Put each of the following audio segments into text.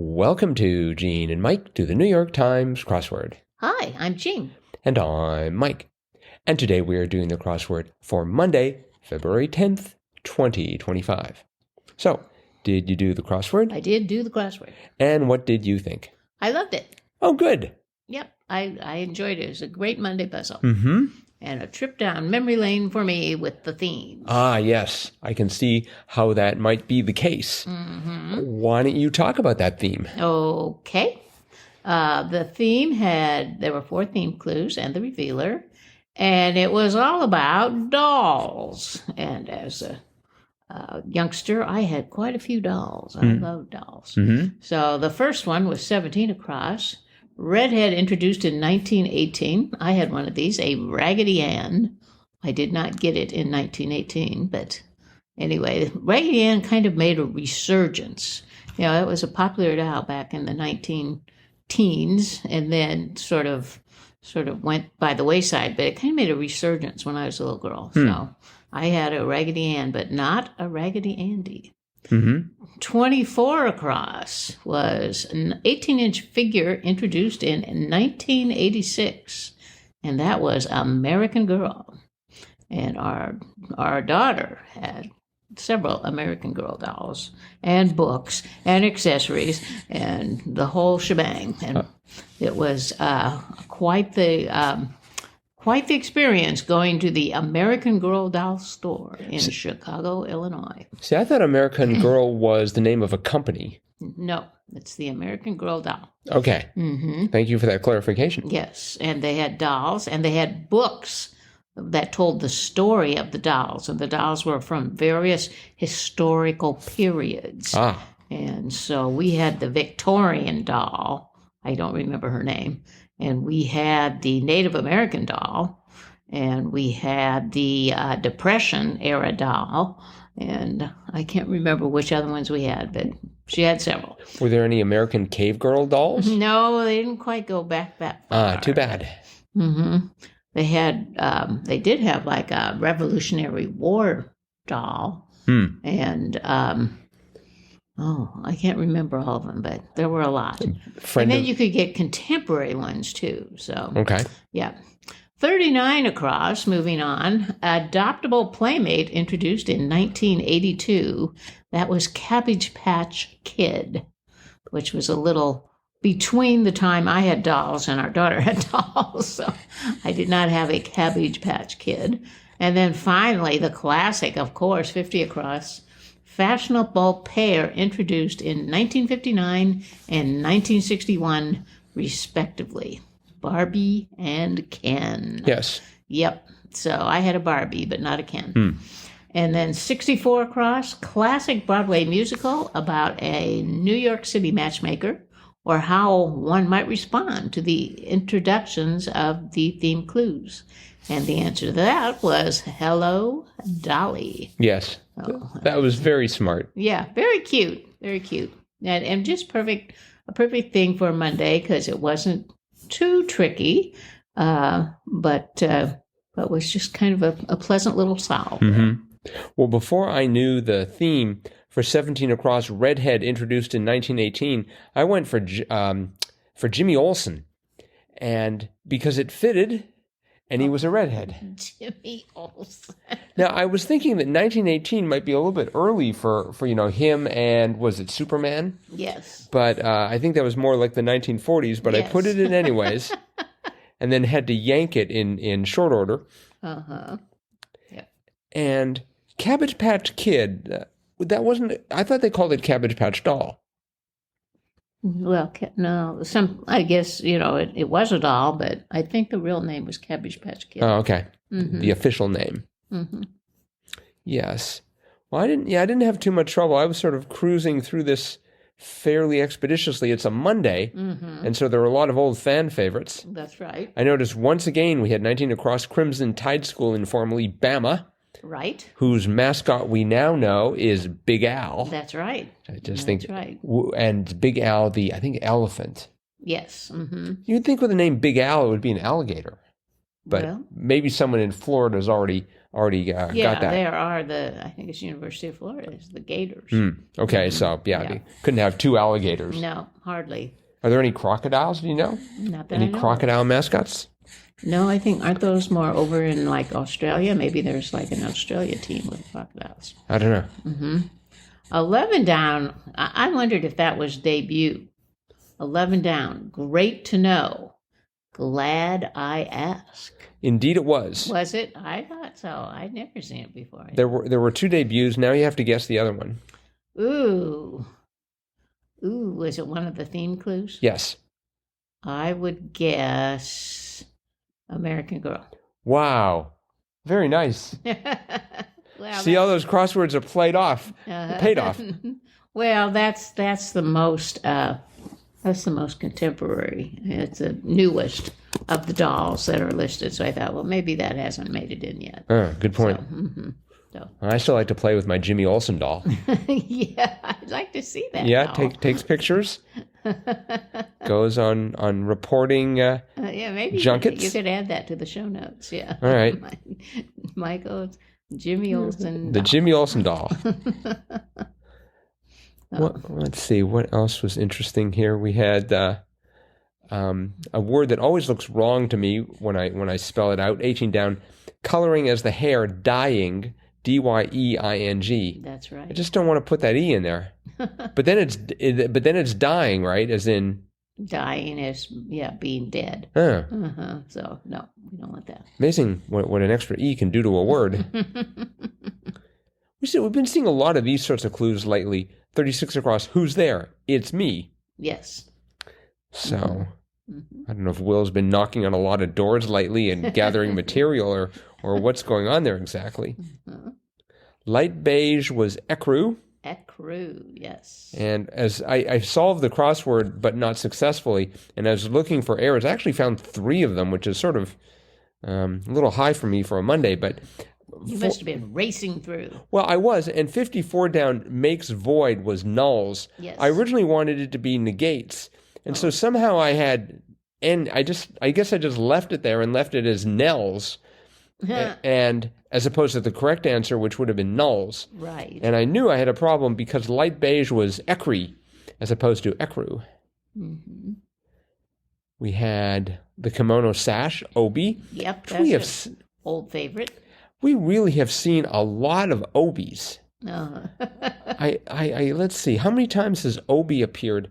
Welcome to Gene and Mike do the New York Times crossword. Hi, I'm Jean. And I'm Mike. And today we are doing the crossword for Monday, February 10th, 2025. So, did you do the crossword? I did do the crossword. And what did you think? I loved it. Oh, good. Yep, I enjoyed it. It was a great Monday puzzle. Mm-hmm. And a trip down memory lane for me with the themes. Ah, yes. I can see how that might be the case. Mm-hmm. Why don't you talk about that theme? Okay. The theme there were 4 theme clues and the revealer. And it was all about dolls. And as a youngster, I had quite a few dolls. I love dolls. Mm-hmm. So the first one was 17 across. Redhead introduced in 1918. I had one of these, a Raggedy Ann. I did not get it in 1918, but anyway, Raggedy Ann kind of made a resurgence. You know, it was a popular doll back in the 19-teens, and then sort of went by the wayside, but it kind of made a resurgence when I was a little girl. So I had a Raggedy Ann, but not a Raggedy Andy. Mm-hmm. 24 across was an 18-inch figure introduced in 1986, and that was American Girl. And our daughter had several American Girl dolls and books and accessories and the whole shebang. And it was quite the experience going to the American Girl doll store in Chicago, Illinois. See, I thought American Girl was the name of a company. No, it's the American Girl doll. Okay. Mm-hmm. Thank you for that clarification. Yes, and they had dolls, and they had books that told the story of the dolls, and the dolls were from various historical periods. Ah. And so we had the Victorian doll. I don't remember her name. And we had the Native American doll, and we had the Depression-era doll, and I can't remember which other ones we had, but she had several. Were there any American Cave Girl dolls? No, they didn't quite go back that far. Ah, too bad. Mm-hmm. They did have like a Revolutionary War doll, and I can't remember all of them, but there were a lot. And then you could get contemporary ones too. So okay, yeah. 39 across. Moving on, adoptable playmate introduced in 1982. That was Cabbage Patch Kid, which was a little between the time I had dolls and our daughter had dolls. So I did not have a Cabbage Patch Kid. And then finally, the classic, of course, 50 across. Fashionable pair introduced in 1959 and 1961, respectively. Barbie and Ken. Yes. Yep. So I had a Barbie, but not a Ken. And then 64 across, classic Broadway musical about a New York City matchmaker, or how one might respond to the introductions of the theme clues. And the answer to that was Hello, Dolly. Yes. That was very smart. Yeah, very cute. Very cute. And just a perfect thing for Monday because it wasn't too tricky, but was just kind of a pleasant little solve. Mm-hmm. Well, before I knew the theme for 17 across, Redhead introduced in 1918, I went for Jimmy Olsen, and because it fitted. And he was a redhead. Jimmy Olsen. Now, I was thinking that 1918 might be a little bit early for him and, was it Superman? Yes. But I think that was more like the 1940s, but yes. I put it in anyways, and then had to yank it in short order. Uh-huh. Yeah. And Cabbage Patch Kid, that wasn't, I thought they called it Cabbage Patch Doll. Well, no, I guess, it was a doll, but I think the real name was Cabbage Patch Kid. Oh, okay. Mm-hmm. The official name. Mm-hmm. Yes. Well, I didn't have too much trouble. I was sort of cruising through this fairly expeditiously. It's a Monday, and so there were a lot of old fan favorites. That's right. I noticed once again we had 19 across Crimson Tide School, informally Bama. Right. Whose mascot we now know is Big Al. That's right. I just think, right. And Big Al, I think elephant. Yes. Mm-hmm. You'd think with the name Big Al it would be an alligator, but maybe someone in Florida has already got that. There are I think it's University of Florida, it's the Gators. Okay, so they couldn't have two alligators. No, hardly. Are there any crocodiles, do you know? Not that any I know crocodile mascots? No, I think, aren't those more over in like Australia? Maybe there's like an Australia team with crocodiles. I don't know. 11 down, I wondered if that was debut. 11 down, great to know. Glad I asked. Indeed it was. Was it? I thought so. I'd never seen it before. There were two debuts. Now you have to guess the other one. Ooh, was it one of the theme clues? Yes. I would guess American Girl. Wow. Very nice. Well, see, all those crosswords are paid off. Well, that's the most contemporary. It's the newest of the dolls that are listed. So I thought, well, maybe that hasn't made it in yet. Good point. So. I still like to play with my Jimmy Olsen doll. Yeah, I'd like to see that. Yeah, takes pictures. Goes on reporting maybe junkets. You could add that to the show notes. Yeah. All right. Michael's Jimmy Olsen. The Jimmy Olsen doll. Let's see. What else was interesting here? We had a word that always looks wrong to me when I spell it out. 18 down. Coloring as the hair, dyeing. D-Y-E-I-N-G. That's right. I just don't want to put that E in there. But then it's dying, right? As in dying is being dead. So no, we don't want that. Amazing what an extra E can do to a word. We've been seeing a lot of these sorts of clues lately. 36 across. Who's there? It's me. Yes. So I don't know if Will's been knocking on a lot of doors lately and gathering material or what's going on there exactly. Light beige was ecru. Ecru, yes. And as I solved the crossword, but not successfully, and I was looking for errors, I actually found 3 of them, which is sort of a little high for me for a Monday, but... You must have been racing through. Well, I was, and 54 down, makes void was nulls. Yes. I originally wanted it to be negates, and so somehow I had... And I guess I just left it there and left it as nels, and as opposed to the correct answer, which would have been nulls. Right. And I knew I had a problem because light beige was ecri, as opposed to ecru. We had the kimono sash, obi. Yep, that's an old favorite. We really have seen a lot of obis. Let's see, how many times has obi appeared?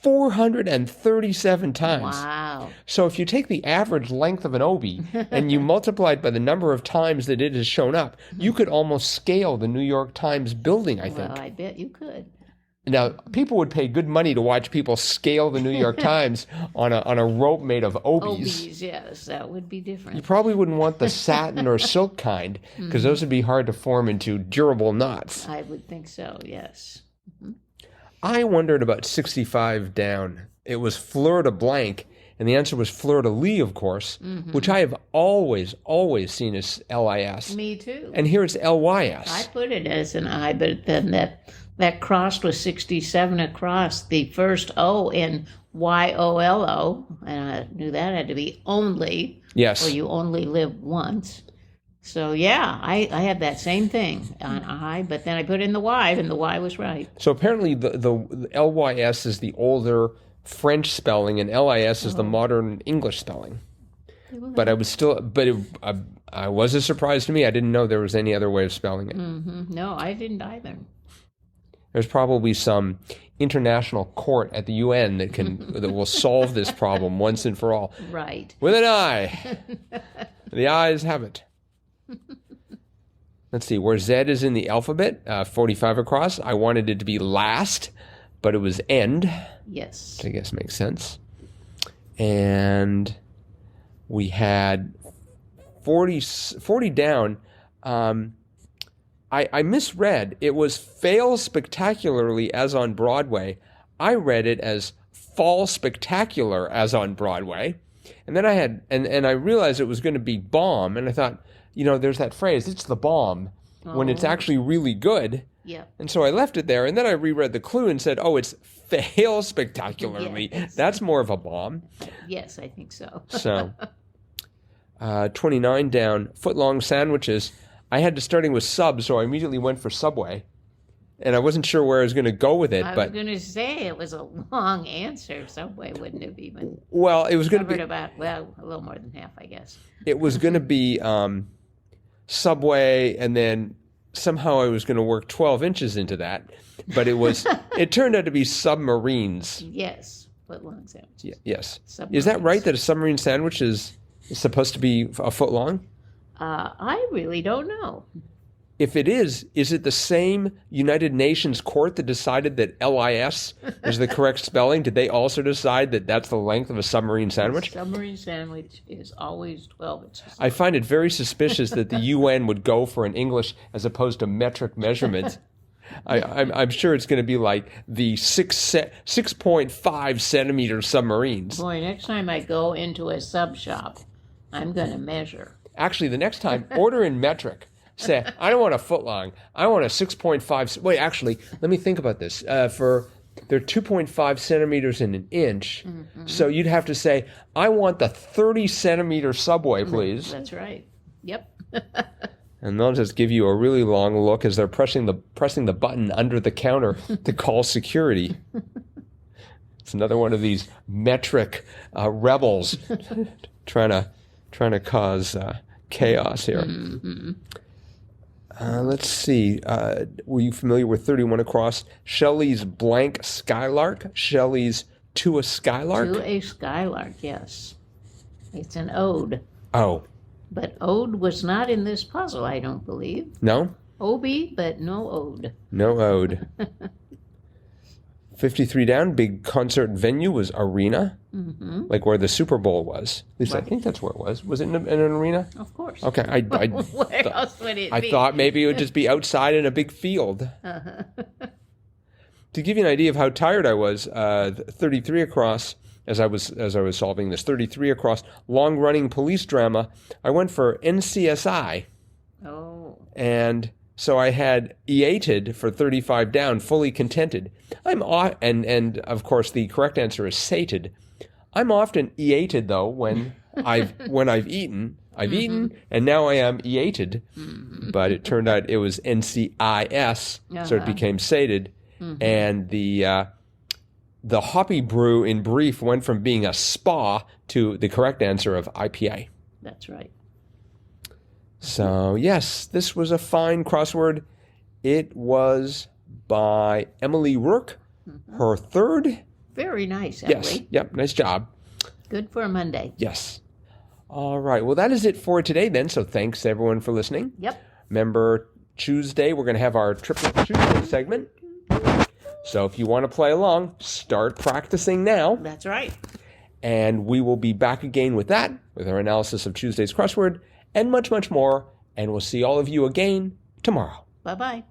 437 times. Wow. So if you take the average length of an obi and you multiply it by the number of times that it has shown up, you could almost scale the New York Times building, I think. Well, I bet you could. Now, people would pay good money to watch people scale the New York Times on a rope made of obis. Obis, yes, that would be different. You probably wouldn't want the satin or silk kind, because those would be hard to form into durable knots. I would think so, yes. I wondered about 65 down. It was fleur de blanc, and the answer was fleur de lis, of course, which I have always seen as L-I-S. Me too. And here it's L-Y-S. I put it as an I, but then that crossed was 67 across. The first O in Y-O-L-O, and I knew that had to be only. Yes. Or you only live once. So, yeah, I had that same thing on I, but then I put in the Y, and the Y was right. So apparently the L-Y-S is the older French spelling, and L-I-S is the modern English spelling. But I was still, I was a surprise to me. I didn't know there was any other way of spelling it. No, I didn't either. There's probably some international court at the UN that will solve this problem once and for all. Right. With an I. The ayes have it. Let's see, where Z is in the alphabet, 45 across. I wanted it to be last, but it was end. Yes. Which I guess makes sense. And we had 40 down. I misread. It was fail spectacularly as on Broadway. I read it as fall spectacular as on Broadway. And then I had, and I realized it was going to be bomb. And I thought, there's that phrase, it's the bomb, when it's actually really good. Yeah. And so I left it there. And then I reread the clue and said, it's fail spectacularly. Yes. That's more of a bomb. Yes, I think so. So, 29 down, foot-long sandwiches. I had to starting with sub, so I immediately went for Subway. And I wasn't sure where I was going to go with it. I was going to say it was a long answer. Subway wouldn't have even well, it was going to be about, well, a little more than half, I guess. It was going to be Subway, and then somehow I was going to work 12 inches into that. But it turned out to be submarines. Yes, foot-long sandwiches. Yes. Submarines. Is that right, that a submarine sandwich is supposed to be a foot long? I really don't know. If it is it the same United Nations court that decided that LIS is the correct spelling? Did they also decide that that's the length of a submarine sandwich? A submarine sandwich is always 12 inches long. I find it very suspicious that the UN would go for an English as opposed to metric measurement. I'm sure it's going to be like the 6.5 centimeter submarines. Boy, next time I go into a sub shop, I'm going to measure. Actually, the next time, order in metric. Say, I don't want a foot long. I want a 6.5. Wait, actually, let me think about this. They're 2.5 centimeters in an inch. Mm-hmm. So you'd have to say, I want the 30 centimeter Subway, please. That's right. Yep. And they'll just give you a really long look as they're pressing the button under the counter to call security. It's another one of these metric rebels trying to cause chaos here. Mm-hmm. Let's see. Were you familiar with 31 across? Shelley's blank Skylark? Shelley's TOA Skylark? TOA Skylark, yes. It's an ode. Oh. But ode was not in this puzzle, I don't believe. No? Obi, but no ode. No ode. 53 down, big concert venue was arena, like where the Super Bowl was. At least right. I think that's where it was. Was it in an arena? Of course. Okay. Where else would it be? I thought maybe it would just be outside in a big field. Uh-huh. To give you an idea of how tired I was, 33 across, as I was solving this, 33 across, long-running police drama, I went for NCSI. Oh. And so I had eated for 35 down, fully contented. And of course the correct answer is sated. I'm often eated though when I've eaten. I've eaten, and now I am eated. Mm-hmm. But it turned out it was NCIS, so it became sated. Mm-hmm. And the hoppy brew in brief went from being a spa to the correct answer of IPA. That's right. So, yes, this was a fine crossword. It was by Emily Rourke, her third. Very nice, Emily. Yes, yep, nice job. Good for a Monday. Yes. All right, well, that is it for today then, so thanks everyone for listening. Yep. Remember, Tuesday, we're going to have our Triplet Tuesday segment. So if you want to play along, start practicing now. That's right. And we will be back again with that, with our analysis of Tuesday's crossword, and much, much more. And we'll see all of you again tomorrow. Bye-bye.